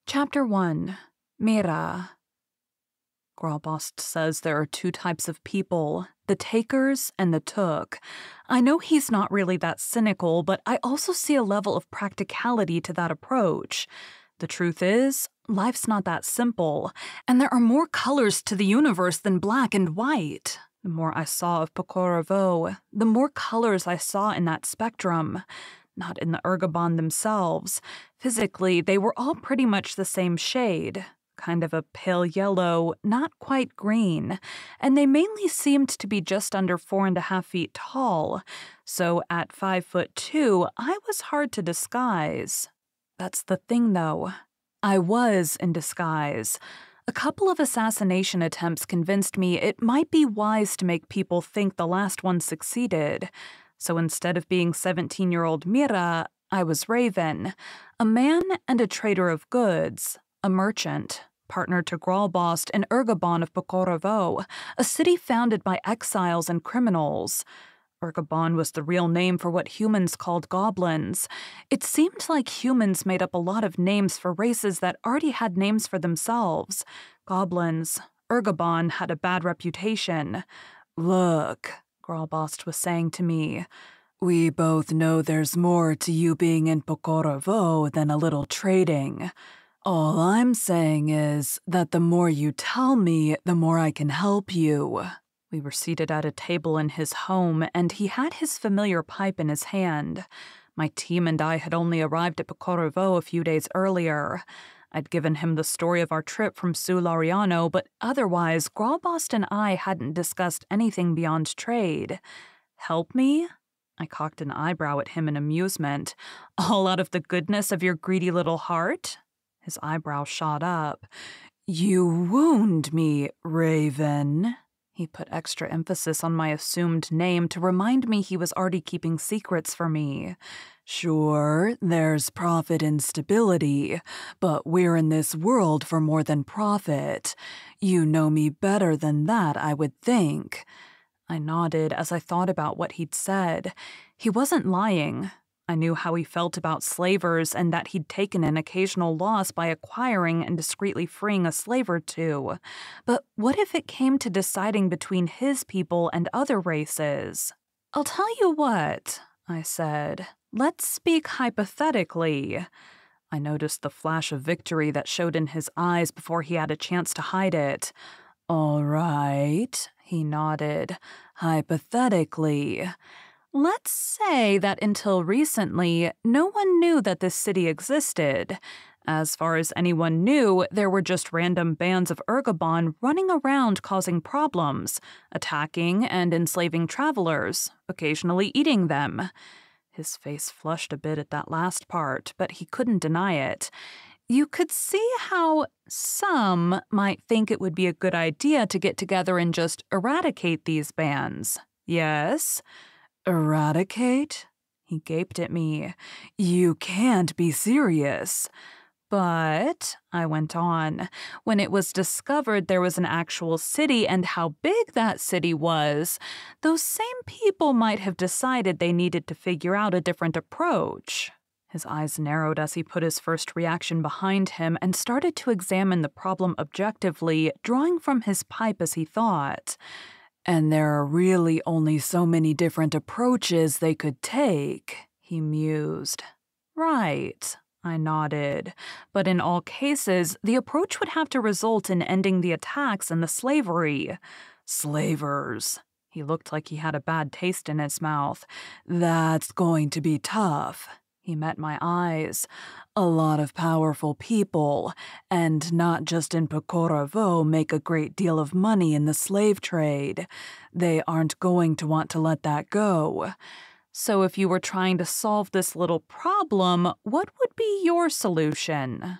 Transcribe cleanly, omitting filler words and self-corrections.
Chapter 1. Mira. Gralbost says there are two types of people, the takers and the took. I know he's not really that cynical, but I also see a level of practicality to that approach. The truth is, life's not that simple, and there are more colors to the universe than black and white. The more I saw of Pokorovo, the more colors I saw in that spectrum. Not in the Ergobon themselves. Physically, they were all pretty much the same shade. Kind of a pale yellow, not quite green, and they mainly seemed to be just under 4.5 feet tall, so at 5'2", I was hard to disguise. That's the thing, though. I was in disguise. A couple of assassination attempts convinced me it might be wise to make people think the last one succeeded. So instead of being 17-year-old Mira, I was Raven, a man and a trader of goods, a merchant, partner to Gralbost and Ergobon of Pokorovo, a city founded by exiles and criminals. Ergobon was the real name for what humans called goblins. It seemed like humans made up a lot of names for races that already had names for themselves. Goblins. Ergobon had a bad reputation. Look, Gralbost was saying to me, we both know there's more to you being in Pokorovo than a little trading. All I'm saying is that the more you tell me, the more I can help you. We were seated at a table in his home, and he had his familiar pipe in his hand. My team and I had only arrived at Pokorovo a few days earlier. I'd given him the story of our trip from Su Laureano, but otherwise, Gralbost and I hadn't discussed anything beyond trade. Help me? I cocked an eyebrow at him in amusement. All out of the goodness of your greedy little heart? His eyebrow shot up. You wound me, Raven. He put extra emphasis on my assumed name to remind me he was already keeping secrets for me. Sure, there's profit in stability, but we're in this world for more than profit. You know me better than that, I would think. I nodded as I thought about what he'd said. He wasn't lying. I knew how he felt about slavers and that he'd taken an occasional loss by acquiring and discreetly freeing a slave or two. But what if it came to deciding between his people and other races? I'll tell you what, I said. Let's speak hypothetically. I noticed the flash of victory that showed in his eyes before he had a chance to hide it. All right, he nodded. Hypothetically. Let's say that until recently, no one knew that this city existed. As far as anyone knew, there were just random bands of Ergobon running around causing problems, attacking and enslaving travelers, occasionally eating them. His face flushed a bit at that last part, but he couldn't deny it. You could see how some might think it would be a good idea to get together and just eradicate these bands. Yes? Eradicate? He gaped at me. You can't be serious. But, I went on, when it was discovered there was an actual city and how big that city was, those same people might have decided they needed to figure out a different approach. His eyes narrowed as he put his first reaction behind him and started to examine the problem objectively, drawing from his pipe as he thought. And there are really only so many different approaches they could take, he mused. Right, I nodded. But in all cases, the approach would have to result in ending the attacks and the slavery. Slavers. He looked like he had a bad taste in his mouth. That's going to be tough. He met my eyes. A lot of powerful people, and not just in Pokorovo, make a great deal of money in the slave trade. They aren't going to want to let that go. So if you were trying to solve this little problem, what would be your solution?